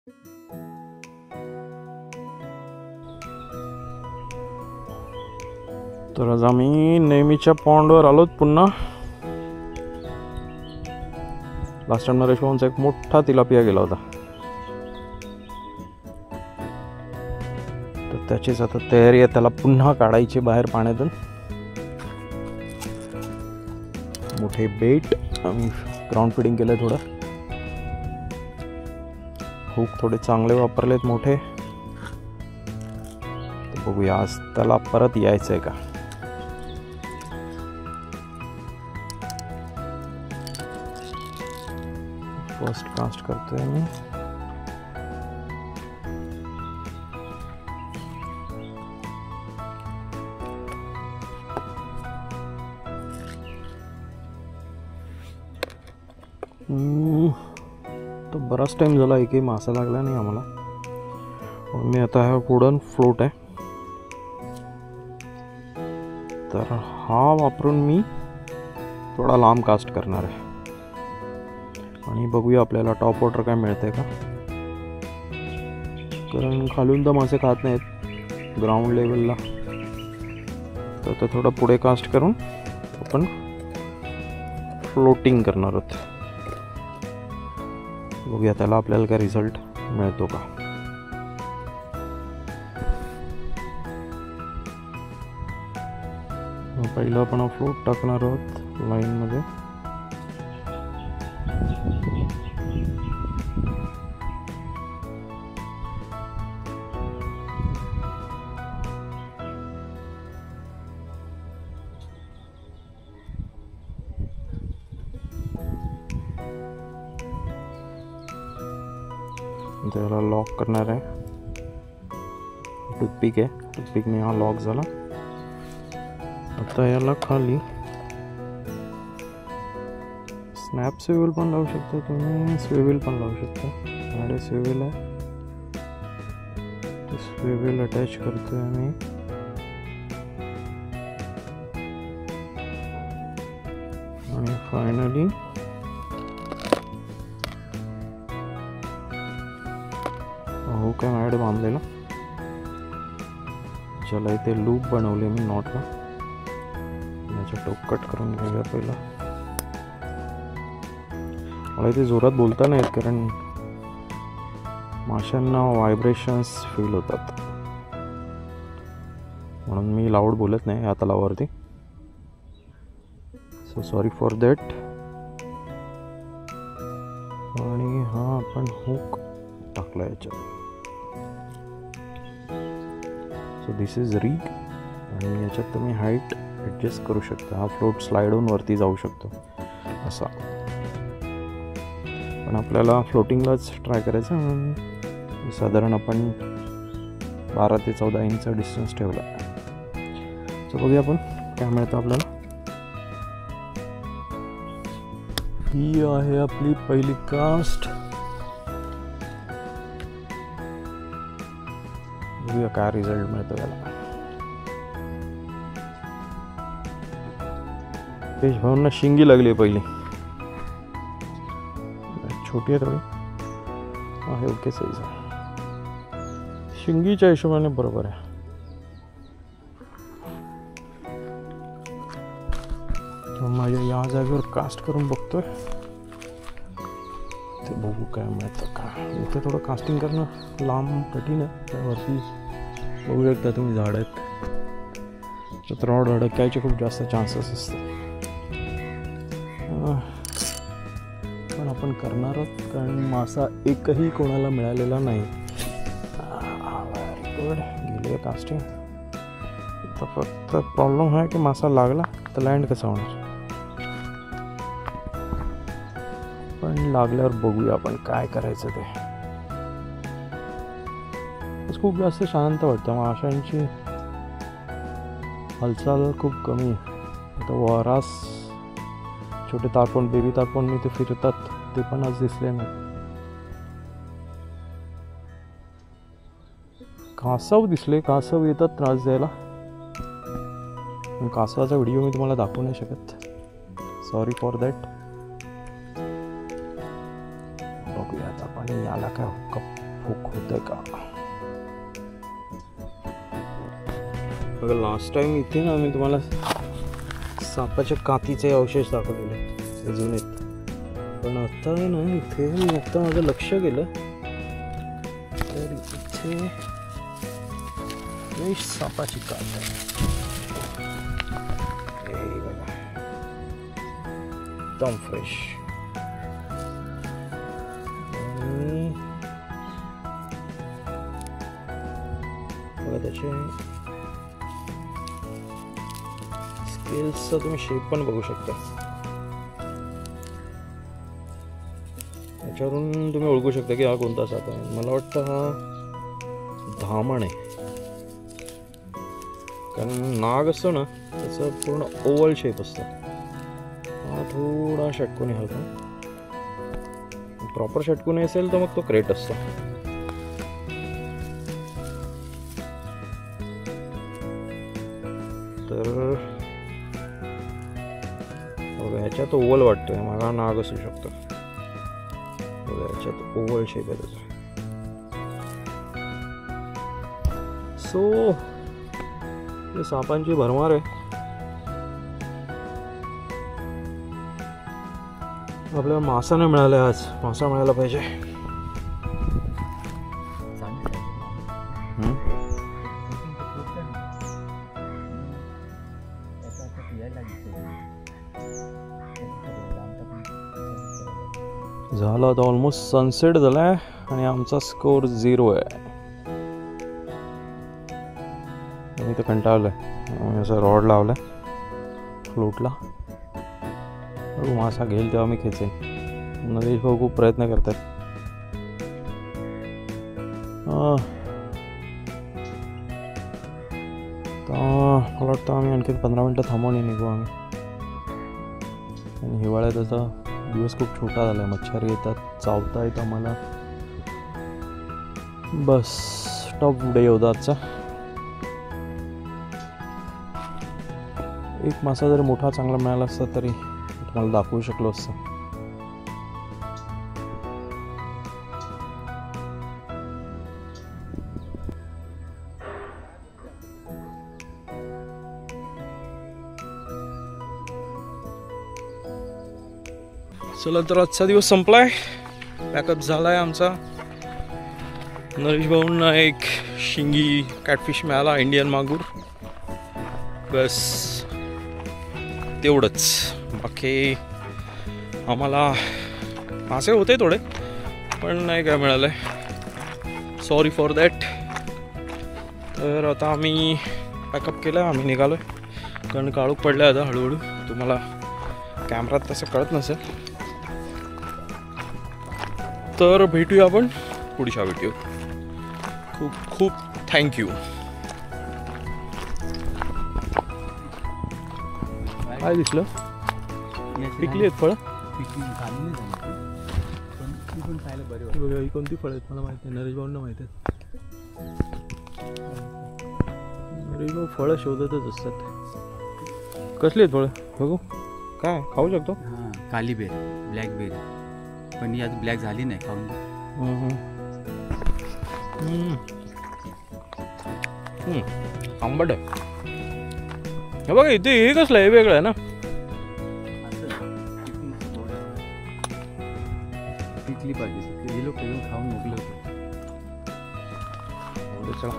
तर आज आम्ही नेहमीच्या पॉन्डवर आलोत पुन्हा. लास्ट टाइम नरेशभाऊंचा एक मोठा तिलापिया गेला होता, तर त्याचीच आता तयारी आहे, त्याला पुन्हा काढायची बाहेर पाण्यातून. मोठे बेट आम्ही ग्राउंड फिडिंग केलं, थोडं हुक थोडे चांगले वापरलेत मोठे. तर बघूया आज त्याला परत यायचं आहे का. फर्स्ट कास्ट करतोय मी. तो बराच टाइम झाला एकही मासा लागला नाही आम्हाला. मी आता हा वुडन फ्लोट आहे, तर हा वापरून मी थोडा लांब कास्ट करणार आहे आणि बघूया आपल्याला टॉप वॉटर काय मिळतंय का. कारण खालून तर मासे खात नाहीत ग्राउंड लेवलला, तर ते थोडं पुढे कास्ट करून आपण फ्लोटिंग करणार आहोत. बघूया त्याला आपल्याला काय रिझल्ट मिळतो का. पहिलं आपण फ्लोट टाकणार आहोत लाईनमध्ये. त्याला लॉक करणार आहे, टूथपिक आहे, टूथपिकने हा लॉक झाला. आता याला खाली स्नॅप स्विवेल पण लावू शकता तुम्ही, स्विवेल पण लावू शकता. माझ्याकडे स्विवेल आहे, तो स्विवेल अटॅच करतोय मी. आणि फायनली हो काय माझ्याकडे बांधलेला, ज्याला इथे लूप बनवले मी नॉटला. याचा टोक कट करून घेऊया पहिला. मला इथे जोरात बोलता नाही येत कारण माशांना व्हायब्रेशन्स फील होतात, म्हणून मी लाऊड बोलत नाही या तलावावरती. So sorry for that. आणि हा आपण हुक टाकला याच्यात. सो दिस इज रिग, आणि याच्यात तुम्ही हाईट ॲडजस्ट करू शकता. हा फ्लोट स्लाइड होऊन वरती जाऊ शकतो असा, पण आपल्याला फ्लोटिंगलाच ट्राय करायचं म्हणून साधारण आपण 12 ते 14 इंचचा डिस्टन्स ठेवला. सो बघूया आपण काय मिळतं आपल्याला. ही आहे आपली पहिली कास्ट. बघूया काय रिझल्ट मिळतो याला. पेश भाऊंना शिंगी लागली पहिली, छोटी आहे थोडी, आहे ओके साईज आहे. शिंगीच्या हिशोबाने बरोबर आहे. माझ्या या जागेवर कास्ट करून बघतोय, ते बघू काय मिळतं का. इथे थोडं कास्टिंग करणं लांब कठीण आहे, त्यावरती बघू शकता तुम्ही झाड आहेत, तर रॉड अडकायचे खूप जास्त चान्सेस असतात. पण आपण करणार आहोत कारण मासा एकही कोणाला मिळालेला नाही. व्हेरी गुड, गेली कास्टिंग. तर फक्त प्रॉब्लेम आहे की मासा लागला तर लँड कसा होणार. पण लागल्यावर बघूया आपण काय करायचं ते. खूप जास्त शांत वाटतं, माशांची हालचाल खूप कमी. आता वरास छोटे तारपण, बेबी तारपण मी ते फिरतात, ते पण आज दिसले नाही. कासव दिसले, कासव येतात त्रास द्यायला. कासवाचा व्हिडिओ मी तुम्हाला दाखवू नाही शकत, सॉरी फॉर दॅट. बघूया आता पाणी याला काय हुक होतं का बघा. लास्ट टाइम इथे ना मी तुम्हाला सापाच्या कातीचे अवशेष दाखवलेले जुनेत, पण आता आहे ना इथे आता माझं लक्ष गेलं तर इथे सापाची कात आहे. एकदम फ्रेश. बघा त्याचे स्केल्सचा तुम्ही शेप पण बघू शकता. याच्यावरून तुम्ही ओळखू शकता की हा कोणता साप आहे. मला वाटतं हा धामण आहे, कारण नाग असतो ना त्याचा पूर्ण ओव्हल शेप असतो. हा थोडा षटकोनी हलका, प्रॉपर षटकोनी असेल तर मग तो क्रेट असतो. तर बघा ह्याच्यात ओव्हल वाटतोय, मग हा नाग असू शकतो. बघा ह्याच्यात ओव्हल शेप आहे त्याचा. सो सापांची भरमार आहे. आपल्याला मासा नाही मिळाला आज, मासा मिळायला पाहिजे. झालं आता ऑलमोस्ट सनसेट झालाय आणि आमचा स्कोर 0 आहे. मी तर कंटाळलोय. असं रॉड लावलाय फ्लोटला, मासा घेईल तेव्हा मी खेचेन. नरेश भाऊ खूप प्रयत्न करतात. मला वाटतं आम्ही आणखी 15 मिनटं थांबवून निघू आम्ही. आणि हिवाळ्यात आता दिवस खूप छोटा झाला आहे, मच्छर येतात, चावता येत आम्हाला. बस टॉप डे होता आजचा. एक मासा जरी मोठा चांगला मिळाला असता तरी तुम्हाला दाखवू शकलो असतं. चला तर आजचा दिवस संपलाय, पॅकअप झालाय आमचा. नरेश भाऊंना एक शिंगी कॅटफिश मिळाला, इंडियन मागूर. बस तेवढंच, बाकी आम्हाला मासे होते थोडे पण नाही काय मिळालं. Sorry for that. तर आता आम्ही पॅकअप केलं, आम्ही निघालो आहे, कारण काळोख पडलं आता हळूहळू. तुम्हाला कॅमेरात तसं कळत नसेल. तर भेटूया आपण पुढच्या व्हिडिओ. खूप खूप थँक्यू. काय दिसलं? पिकली आहेत फळं? बघा ही कोणती फळं आहेत मला माहिती नाही, नरेश भाऊंना माहिती आहेत. नरेश भाऊ फळं शोधतच असतात. कसली आहेत फळं बघू? काय खाऊ शकतो? हां, काली बेर, ब्लॅक बेर, पण ही आज ब्लॅक झाली नाही, खाऊन. आंबट आहे. हे बघा इथे हे कसलं आहे, वेगळं आहे ना. पिकली पाहिजे, हे लोक खाऊन मोकले होते. चला